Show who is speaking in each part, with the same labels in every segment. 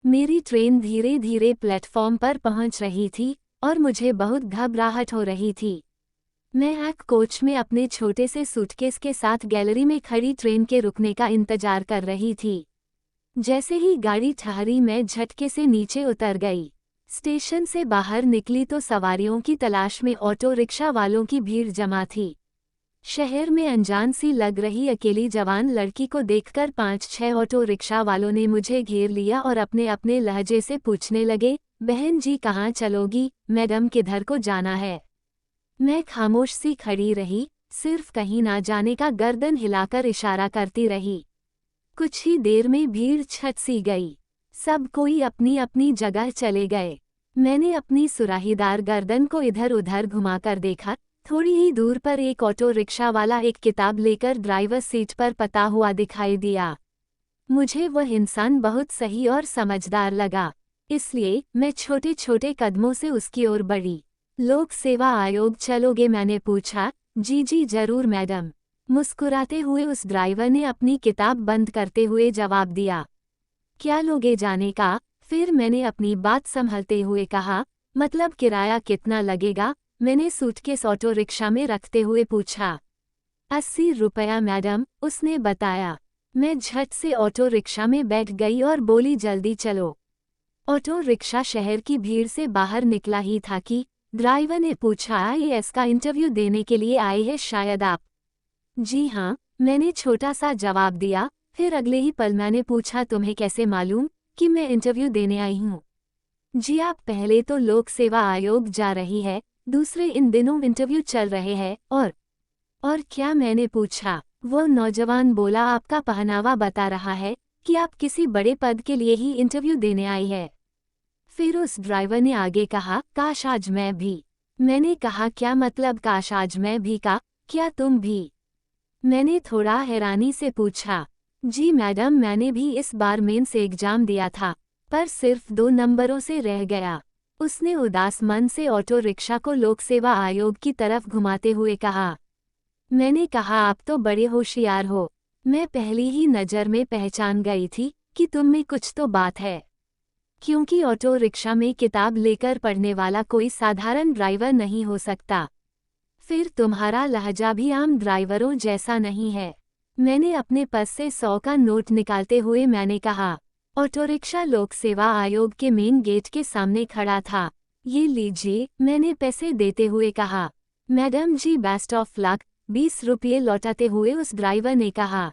Speaker 1: मेरी ट्रेन धीरे धीरे प्लेटफॉर्म पर पहुंच रही थी और मुझे बहुत घबराहट हो रही थी। मैं एक कोच में अपने छोटे से सूटकेस के साथ गैलरी में खड़ी ट्रेन के रुकने का इंतजार कर रही थी। जैसे ही गाड़ी ठहरी मैं झटके से नीचे उतर गई। स्टेशन से बाहर निकली तो सवारियों की तलाश में ऑटो रिक्शा वालों की भीड़ जमा थी। शहर में अनजान सी लग रही अकेली जवान लड़की को देखकर 5-6 ऑटो रिक्शा वालों ने मुझे घेर लिया और अपने अपने लहजे से पूछने लगे, बहन जी कहाँ चलोगी, मैडम किधर को जाना है। मैं खामोश सी खड़ी रही, सिर्फ कहीं ना जाने का गर्दन हिलाकर इशारा करती रही। कुछ ही देर में भीड़ छट सी गई। सब कोई अपनी अपनी जगह चले गए। मैंने अपनी सुराहीदार गर्दन को इधर उधर घुमाकर देखा। थोड़ी ही दूर पर एक ऑटो रिक्शा वाला एक किताब लेकर ड्राइवर सीट पर पता हुआ दिखाई दिया। मुझे वह इंसान बहुत सही और समझदार लगा, इसलिए मैं छोटे छोटे कदमों से उसकी ओर बढ़ी। लोक सेवा आयोग चलोगे, मैंने पूछा। जी जी जरूर मैडम, मुस्कुराते हुए उस ड्राइवर ने अपनी किताब बंद करते हुए जवाब दिया। क्या लोगे जाने का? फिर मैंने अपनी बात संभलते हुए कहा, मतलब किराया कितना लगेगा? मैंने सूटकेस ऑटो रिक्शा में रखते हुए पूछा। 80 रुपया मैडम, उसने बताया। मैं झट से ऑटो रिक्शा में बैठ गई और बोली, जल्दी चलो। ऑटो रिक्शा शहर की भीड़ से बाहर निकला ही था कि ड्राइवर ने पूछा, आईएएस का इंटरव्यू देने के लिए आए हैं शायद आप? जी हाँ, मैंने छोटा सा जवाब दिया। फिर अगले ही पल मैंने पूछा, तुम्हें कैसे मालूम कि मैं इंटरव्यू देने आई हूँ? जी आप पहले तो लोक सेवा आयोग जा रही है, दूसरे इन दिनों इंटरव्यू चल रहे हैं। और क्या? मैंने पूछा। वो नौजवान बोला, आपका पहनावा बता रहा है कि आप किसी बड़े पद के लिए ही इंटरव्यू देने आई है। फिर उस ड्राइवर ने आगे कहा, काश आज मैं भी। मैंने कहा, क्या मतलब काश आज मैं भी का? क्या तुम भी? मैंने थोड़ा हैरानी से पूछा। जी मैडम, मैंने भी इस बार मेंस एग्जाम दिया था, पर सिर्फ 2 नंबरों से रह गया। उसने उदास मन से ऑटो रिक्शा को लोक सेवा आयोग की तरफ घुमाते हुए कहा। मैंने कहा, आप तो बड़े होशियार हो। मैं पहली ही नज़र में पहचान गई थी कि तुम में कुछ तो बात है, क्योंकि ऑटो रिक्शा में किताब लेकर पढ़ने वाला कोई साधारण ड्राइवर नहीं हो सकता। फिर तुम्हारा लहजा भी आम ड्राइवरों जैसा नहीं है। मैंने अपने पर्स से 100 का नोट निकालते हुए मैंने कहा। ऑटो रिक्शा लोक सेवा आयोग के मेन गेट के सामने खड़ा था। ये लीजिए, मैंने पैसे देते हुए कहा। Madam ji best of luck, 20 रुपये लौटाते हुए उस ड्राइवर ने कहा।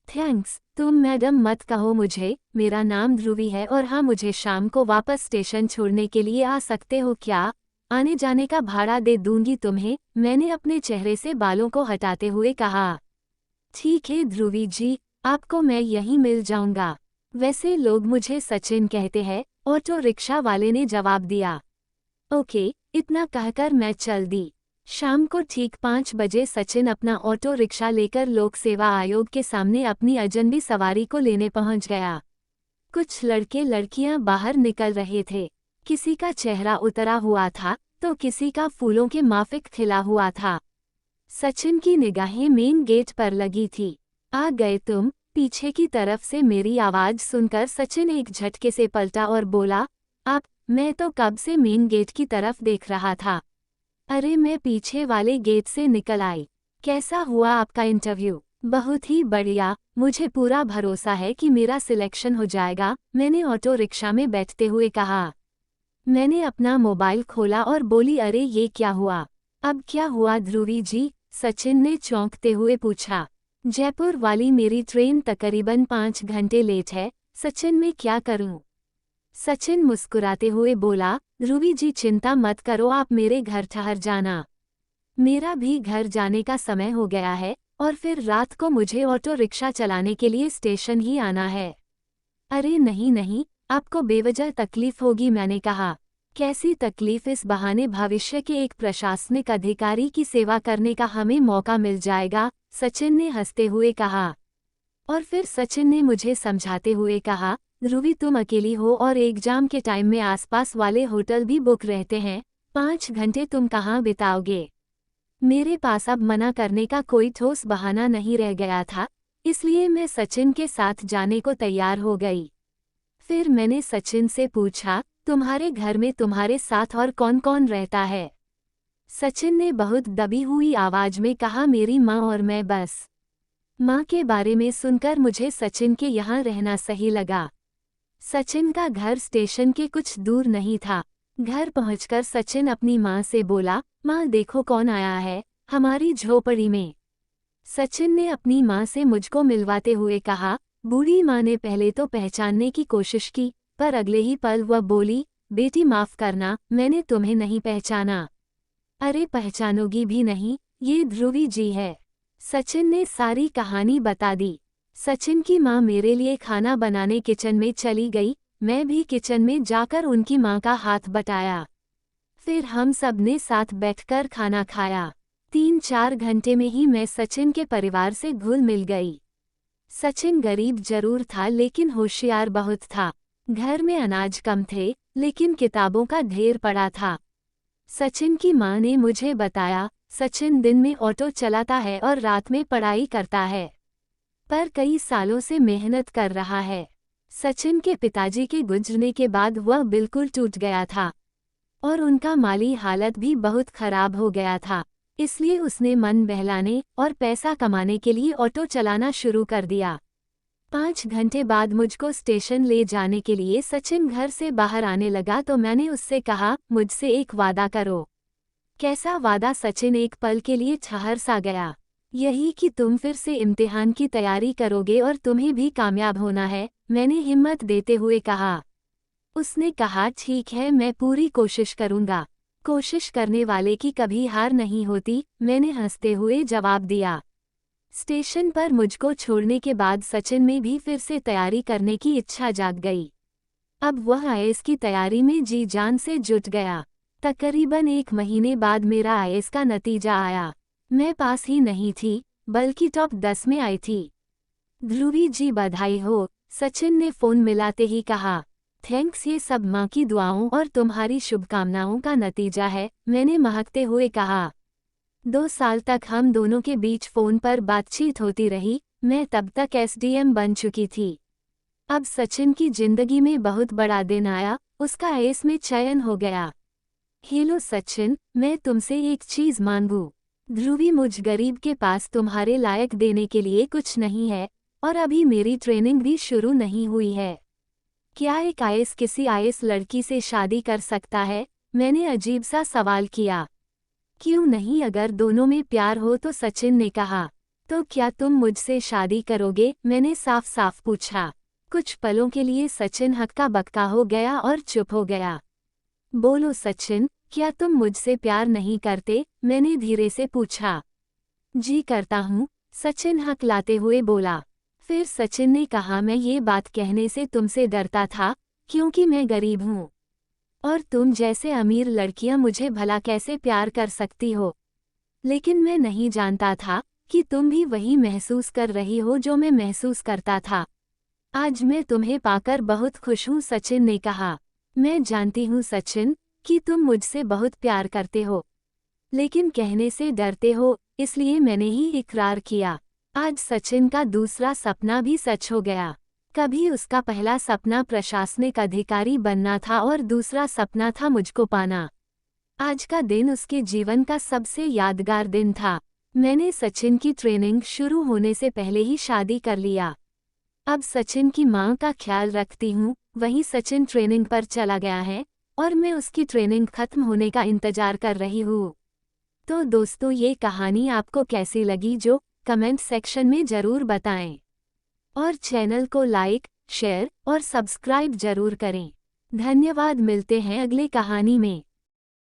Speaker 1: थैंक्स, तुम मैडम मत कहो मुझे, मेरा नाम ध्रुवी है और हाँ, मुझे शाम को वापस स्टेशन छोड़ने के लिए आ सकते हो क्या? आने जाने का भाड़ा दे दूंगी तुम्हें, मैंने अपने चेहरे से बालों को हटाते हुए कहा। ठीक है ध्रुवी जी, आपको मैं यहीं मिल जाऊंगा। वैसे लोग मुझे सचिन कहते हैं, ऑटो रिक्शा वाले ने जवाब दिया। ओके, इतना कहकर मैं चल दी। शाम को ठीक 5 बजे सचिन अपना ऑटो रिक्शा लेकर लोक सेवा आयोग के सामने अपनी अजनबी सवारी को लेने पहुंच गया। कुछ लड़के लड़कियां बाहर निकल रहे थे। किसी का चेहरा उतरा हुआ था तो किसी का फूलों के माफिक खिला हुआ था। सचिन की निगाहें मेन गेट पर लगी थी। आ गए तुम? पीछे की तरफ से मेरी आवाज सुनकर सचिन एक झटके से पलटा और बोला, आप? मैं तो कब से मेन गेट की तरफ देख रहा था। अरे मैं पीछे वाले गेट से निकल आई। कैसा हुआ आपका इंटरव्यू? बहुत ही बढ़िया, मुझे पूरा भरोसा है कि मेरा सिलेक्शन हो जाएगा, मैंने ऑटो रिक्शा में बैठते हुए कहा। मैंने अपना मोबाइल खोला और बोली, अरे ये क्या हुआ? अब क्या हुआ ध्रुवी जी? सचिन ने चौंकते हुए पूछा। जयपुर वाली मेरी ट्रेन तकरीबन 5 घंटे लेट है, सचिन मैं क्या करूं? सचिन मुस्कुराते हुए बोला, ध्रुवी जी चिंता मत करो, आप मेरे घर ठहर जाना। मेरा भी घर जाने का समय हो गया है और फिर रात को मुझे ऑटो रिक्शा चलाने के लिए स्टेशन ही आना है। अरे नहीं नहीं, आपको बेवजह तकलीफ होगी, मैंने कहा। कैसी तकलीफ? इस बहाने भविष्य के एक प्रशासनिक अधिकारी की सेवा करने का हमें मौका मिल जाएगा, सचिन ने हंसते हुए कहा। और फिर सचिन ने मुझे समझाते हुए कहा, ध्रुवी तुम अकेली हो और एग्जाम के टाइम में आसपास वाले होटल भी बुक रहते हैं, 5 घंटे तुम कहाँ बिताओगे? मेरे पास अब मना करने का कोई ठोस बहाना नहीं रह गया था, इसलिए मैं सचिन के साथ जाने को तैयार हो गई। फिर मैंने सचिन से पूछा, तुम्हारे घर में तुम्हारे साथ और कौन कौन रहता है? सचिन ने बहुत दबी हुई आवाज में कहा, मेरी माँ और मैं बस। माँ के बारे में सुनकर मुझे सचिन के यहाँ रहना सही लगा। सचिन का घर स्टेशन के कुछ दूर नहीं था। घर पहुंचकर सचिन अपनी माँ से बोला, माँ देखो कौन आया है हमारी झोपड़ी में। सचिन ने अपनी माँ से मुझको मिलवाते हुए कहा। बूढ़ी माँ ने पहले तो पहचानने की कोशिश की, पर अगले ही पल वह बोली, बेटी माफ करना, मैंने तुम्हें नहीं पहचाना। अरे पहचानोगी भी नहीं, ये ध्रुवी जी है। सचिन ने सारी कहानी बता दी। सचिन की माँ मेरे लिए खाना बनाने किचन में चली गई। मैं भी किचन में जाकर उनकी माँ का हाथ बटाया। फिर हम सब ने साथ बैठकर खाना खाया। 3-4 घंटे में ही मैं सचिन के परिवार से घुल मिल गई। सचिन गरीब जरूर था लेकिन होशियार बहुत था। घर में अनाज कम थे लेकिन किताबों का ढेर पड़ा था। सचिन की माँ ने मुझे बताया, सचिन दिन में ऑटो चलाता है और रात में पढ़ाई करता है, पर कई सालों से मेहनत कर रहा है। सचिन के पिताजी के गुजरने के बाद वह बिल्कुल टूट गया था और उनका माली हालत भी बहुत खराब हो गया था। इसलिए उसने मन बहलाने और पैसा कमाने के लिए ऑटो चलाना शुरू कर दिया। 5 घंटे बाद मुझको स्टेशन ले जाने के लिए सचिन घर से बाहर आने लगा तो मैंने उससे कहा, मुझसे एक वादा करो। कैसा वादा? सचिन एक पल के लिए ठहर सा गया। यही कि तुम फिर से इम्तिहान की तैयारी करोगे और तुम्हें भी कामयाब होना है, मैंने हिम्मत देते हुए कहा। उसने कहा, ठीक है, मैं पूरी कोशिश करूंगा। कोशिश करने वाले की कभी हार नहीं होती, मैंने हंसते हुए जवाब दिया। स्टेशन पर मुझको छोड़ने के बाद सचिन में भी फिर से तैयारी करने की इच्छा जाग गई। अब वह आईएएस की तैयारी में जी जान से जुट गया। तकरीबन 1 महीने बाद मेरा आईएएस का नतीजा आया। मैं पास ही नहीं थी, बल्कि टॉप 10 में आई थी। ध्रुवी जी बधाई हो, सचिन ने फोन मिलाते ही कहा। थैंक्स, ये सब माँ की दुआओं और तुम्हारी शुभकामनाओं का नतीजा है, मैंने महकते हुए कहा। 2 साल तक हम दोनों के बीच फोन पर बातचीत होती रही। मैं तब तक एसडीएम बन चुकी थी। अब सचिन की जिंदगी में बहुत बड़ा दिन आया, उसका आईएएस में चयन हो गया। हेलो सचिन, मैं तुमसे एक चीज मांगू? ध्रुवी, मुझ गरीब के पास तुम्हारे लायक देने के लिए कुछ नहीं है और अभी मेरी ट्रेनिंग भी शुरू नहीं हुई है। क्या एक आईएएस किसी आईएएस लड़की से शादी कर सकता है? मैंने अजीब सा सवाल किया। क्यों नहीं, अगर दोनों में प्यार हो तो, सचिन ने कहा। तो क्या तुम मुझसे शादी करोगे? मैंने साफ साफ पूछा। कुछ पलों के लिए सचिन हक्का बक्का हो गया और चुप हो गया। बोलो सचिन, क्या तुम मुझसे प्यार नहीं करते? मैंने धीरे से पूछा। जी करता हूँ, सचिन हकलाते हुए बोला। फिर सचिन ने कहा, मैं ये बात कहने से तुमसे डरता था क्योंकि मैं गरीब हूँ और तुम जैसे अमीर लड़कियां मुझे भला कैसे प्यार कर सकती हो। लेकिन मैं नहीं जानता था कि तुम भी वही महसूस कर रही हो जो मैं महसूस करता था। आज मैं तुम्हें पाकर बहुत खुश हूँ, सचिन ने कहा। मैं जानती हूँ सचिन कि तुम मुझसे बहुत प्यार करते हो, लेकिन कहने से डरते हो, इसलिए मैंने ही इकरार किया। आज सचिन का दूसरा सपना भी सच हो गया। कभी उसका पहला सपना प्रशासनिक अधिकारी बनना था और दूसरा सपना था मुझको पाना। आज का दिन उसके जीवन का सबसे यादगार दिन था। मैंने सचिन की ट्रेनिंग शुरू होने से पहले ही शादी कर लिया। अब सचिन की माँ का ख्याल रखती हूँ। वहीं सचिन ट्रेनिंग पर चला गया है और मैं उसकी ट्रेनिंग खत्म होने का इंतजार कर रही हूँ। तो दोस्तों, ये कहानी आपको कैसी लगी जो कमेंट सेक्शन में ज़रूर बताएं और चैनल को लाइक, शेयर और सब्सक्राइब जरूर करें। धन्यवाद, मिलते हैं अगले कहानी में।